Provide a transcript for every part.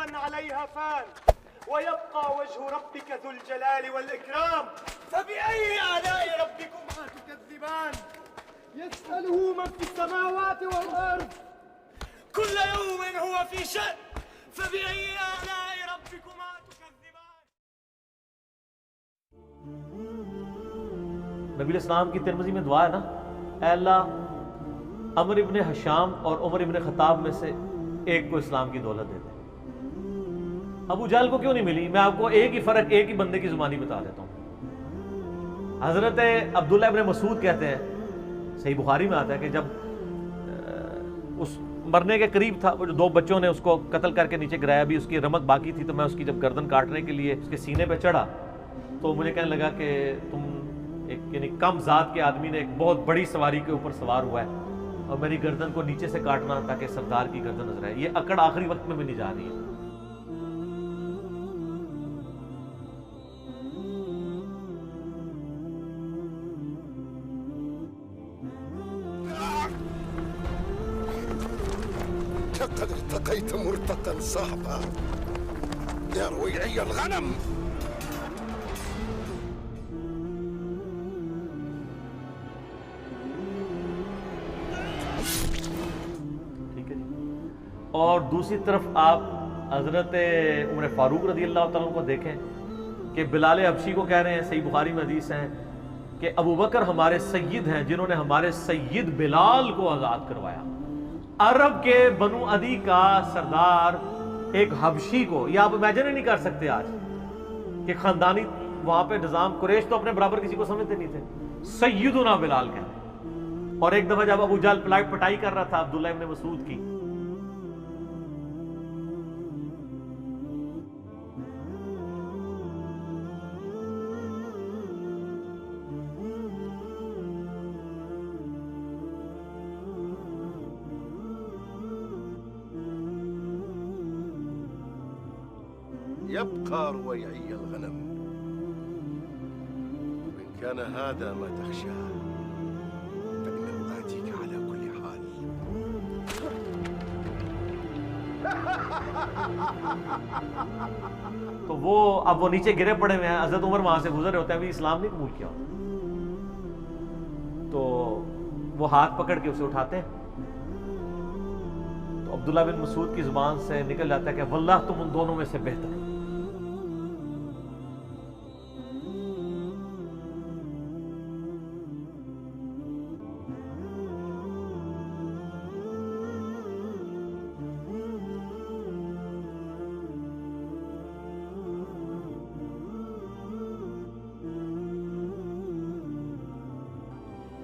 من عليها فان ويبقى وجه ربك ذو الجلال والإكرام فبأي آلاء ربكما تكذبان يسأله من في السماوات والأرض كل يوم هو في شأن فبأي آلاء ربكما تكذبان. نبی الاسلام کی ترمذی میں دعا ہے نا، اے اللہ عمر ابن حشام اور عمر ابن خطاب میں سے ایک کو اسلام کی دولت دے دے. ابو جہل کو کیوں نہیں ملی؟ میں آپ کو ایک ہی فرق ایک ہی بندے کی زبانی بتا دیتا ہوں. حضرت عبداللہ ابن مسعود کہتے ہیں، صحیح بخاری میں آتا ہے کہ جب اس مرنے کے قریب تھا، وہ جو دو بچوں نے اس کو قتل کر کے نیچے گرایا، بھی اس کی رمق باقی تھی، تو میں اس کی جب گردن کاٹنے کے لیے اس کے سینے پہ چڑھا تو مجھے کہنے لگا کہ تم ایک یعنی کم ذات کے آدمی نے ایک بہت بڑی سواری کے اوپر سوار ہوا ہے اور میری گردن کو نیچے سے کاٹنا تاکہ سردار کی گردن نظر آئے. یہ اکڑ آخری وقت میں بھی نہیں جا رہی ہے. لقد ارتقيت مرتقا صعبا يا رويعي الغنم. ٹھیک ہے جی. اور دوسری طرف آپ حضرت عمر فاروق رضی اللہ تعالیٰ کو دیکھیں کہ بلال حبشی کو کہہ رہے ہیں، صحیح بخاری میں حدیث ہیں کہ ابو بکر ہمارے سید ہیں جنہوں نے ہمارے سید بلال کو آزاد کروایا. عرب کے بنو عدی کا سردار ایک حبشی کو، یہ آپ امیجن ہی نہیں کر سکتے آج کہ خاندانی وہاں پہ نظام، قریش تو اپنے برابر کسی کو سمجھتے نہیں تھے، سیدنا بلال کہتے ہیں. اور ایک دفعہ جب ابو جہل پٹائی کر رہا تھا عبداللہ ابن مسعود کی، يبقى رويعي الغنم وإن كان هذا ما تخشاه فإنه آتيك على كل حال. تو وہ اب وہ نیچے گرے پڑے ہوئے ہیں. حضرت عمر وہاں سے گزر رہے ہوتے ہیں، ابھی اسلام نہیں قبول کیا. تو وہ ہاتھ پکڑ کے اسے اٹھاتے ہیں تو عبداللہ بن مسعود کی زبان سے نکل جاتا ہے کہ واللہ تم ان دونوں میں سے بہتر.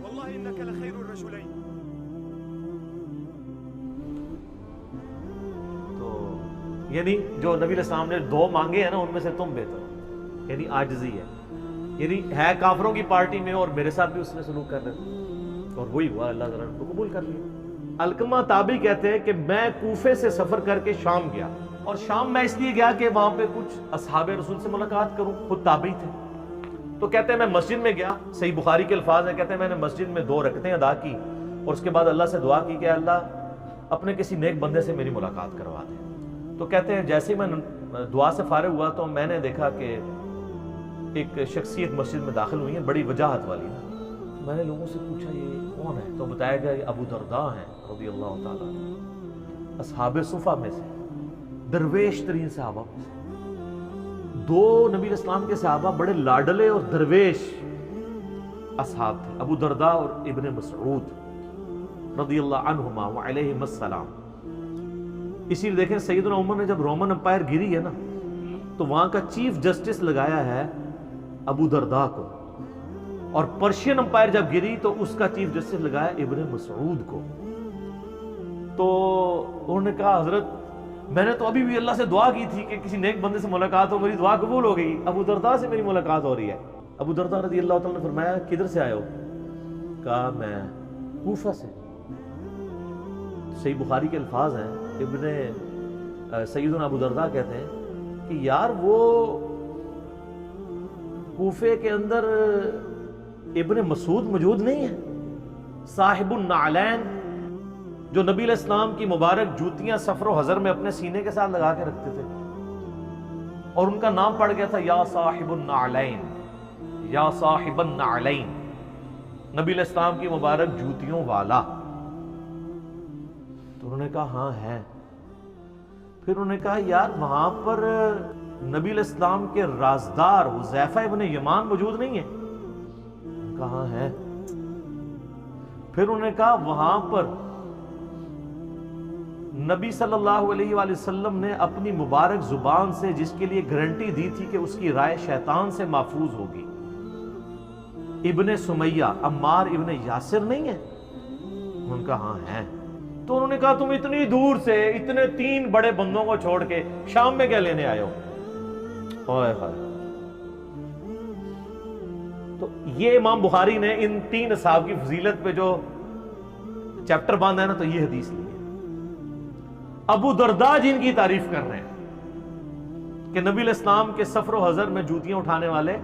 والله إنك لخير الرجلين. تو یعنی جو نبی علیہ السلام نے دو مانگے ہیں نا، ان میں سے تم بہتر ہو. یعنی عاجزی ہے، یعنی ہے کافروں کی پارٹی میں اور میرے ساتھ بھی اس نے سلوک کر رہے تھے اور وہی ہوا، اللہ تعالیٰ نے قبول کر لیا. علقمہ تابعی کہتے ہیں کہ میں کوفے سے سفر کر کے شام گیا، اور شام میں اس لیے گیا کہ وہاں پہ کچھ اصحاب رسول سے ملاقات کروں، خود تابعی تھے. تو کہتے ہیں میں مسجد میں گیا، صحیح بخاری کے الفاظ ہیں، کہتے ہیں میں نے مسجد میں 2 رکعتیں ادا کی اور اس کے بعد اللہ سے دعا کی کہ اللہ اپنے کسی نیک بندے سے میری ملاقات کروا دے. تو کہتے ہیں جیسے ہی میں دعا سے فارغ ہوا تو میں نے دیکھا کہ ایک شخصیت مسجد میں داخل ہوئی ہے، بڑی وجاہت والی. میں نے لوگوں سے پوچھا یہ کون ہے؟ تو بتایا گیا یہ ابو درداء ہیں رضی اللہ تعالیٰ، اصحاب صفہ میں سے، درویش ترین صحابہ میں سے. 2 نبی الاسلام کے صحابہ بڑے لاڈلے اور درویش اصحاب تھے، ابو درداء اور ابن مسعود رضی اللہ عنہما وعلیہم السلام. اسی لیے دیکھیں سیدنا عمر نے جب رومن امپائر گری ہے نا تو وہاں کا چیف جسٹس لگایا ہے ابو درداء کو، اور پرشین امپائر جب گری تو اس کا چیف جسٹس لگایا ابن مسعود کو. تو انہوں نے کہا حضرت میں نے تو ابھی بھی اللہ سے دعا کی تھی کہ کسی نیک بندے سے ملاقات ہو، میری دعا قبول ہو گئی، ابو درداء سے میری ملاقات ہو رہی ہے. ابو درداء رضی اللہ تعالیٰ نے فرمایا کدھر سے آئے ہو؟ کہا میں کوفہ سے. صحیح بخاری کے الفاظ ہیں، سیدنا ابو درداء کہتے ہیں کہ یار وہ کوفے کے اندر ابن مسعود موجود نہیں ہے، صاحب النعلین جو نبی علیہ السلام کی مبارک جوتیاں سفر و حضر میں اپنے سینے کے ساتھ لگا کے رکھتے تھے، اور ان کا نام پڑ گیا تھا یا صاحب النعلین، یا صاحب النعلین، نبی علیہ السلام کی مبارک جوتیوں والا۔ تو انہوں نے کہا ہاں ہے۔ پھر انہوں نے کہا یار وہاں پر نبی علیہ السلام کے رازدار حذیفہ ابن یمان موجود نہیں ہے؟ انہوں نے کہا ہاں ہے۔ پھر انہوں نے کہا وہاں پر نبی صلی اللہ علیہ وآلہ وسلم نے اپنی مبارک زبان سے جس کے لیے گارنٹی دی تھی کہ اس کی رائے شیطان سے محفوظ ہوگی، ابن سمیہ عمار ابن یاسر نہیں ہے؟ انہوں نے کہا ہاں ہیں۔ تو انہوں نے کہا تم اتنی دور سے اتنے 3 بڑے بندوں کو چھوڑ کے شام میں کیا لینے آئے ہو؟ تو یہ امام بخاری نے ان 3 اصحاب کی فضیلت پہ جو چیپٹر باندھا ہے نا، تو یہ حدیث لی ہے۔ ابو درداء جن کی تعریف کر رہے ہیں کہ نبی علیہ السلام کے سفر و حضر میں جوتیاں اٹھانے والے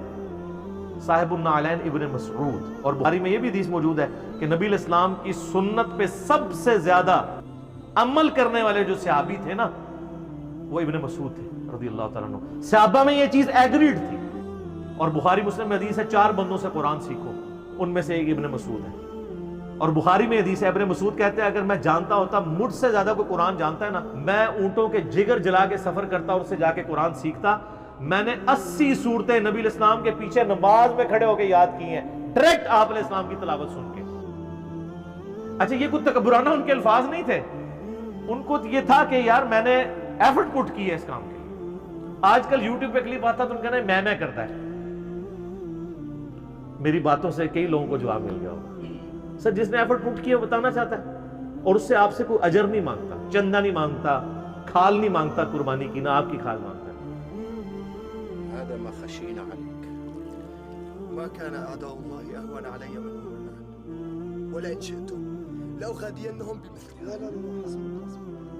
صاحب النعلین ابن مسعود، اور بخاری میں یہ بھی حدیث موجود ہے کہ نبی علیہ السلام کی سنت پہ سب سے زیادہ عمل کرنے والے جو صحابی تھے نا، وہ ابن مسعود تھے رضی اللہ تعالیٰ عنہ۔ صحابہ میں یہ چیز ایگریڈ تھی، اور بخاری مسلم میں حدیث ہے 4 بندوں سے قرآن سیکھو، ان میں سے ایک ابن مسعود ہے۔ اور بخاری میں حدیث ہے ابن مسعود کہتے ہیں اگر میں جانتا ہوتا مجھ سے زیادہ کوئی قرآن جانتا ہے نا، میں اونٹوں کے جگر جلا کے سفر کرتا اور اس سے جا کے قرآن سیکھتا۔ میں نے 80 صورتیں نبی علیہ السلام کے پیچھے نماز میں کھڑے ہو کے یاد کی ہیں، ڈائریکٹ آپ علیہ السلام کی تلاوت سن کے۔ اچھا یہ کوئی تکبرانہ ان کے الفاظ نہیں تھے، ان کو یہ تھا کہ یار میں نے ایفرٹ پٹ کی ہے اس کام کے لیے۔ آج کل یوٹیوب پہ کلپ آتا تو ان کہنا ہے میں کرتا ہے۔ میری باتوں سے کئی لوگوں کو جواب مل گیا ہوگا، سر جس نے ایفرٹ پٹ کیا بتانا چاہتا ہے، اور اس سے آپ سے کوئی اجر نہیں مانگتا، چندہ نہیں مانگتا، کھال نہیں مانگتا قربانی کی، نہ آپ کی کھال مانگتا ہے۔ هذا ما خشينا عليك، ما كان أعداء الله أهون علي منهم الآن، ولئن شئتم لأغادينهم بمثل. لا لا لا حسبك حسبك.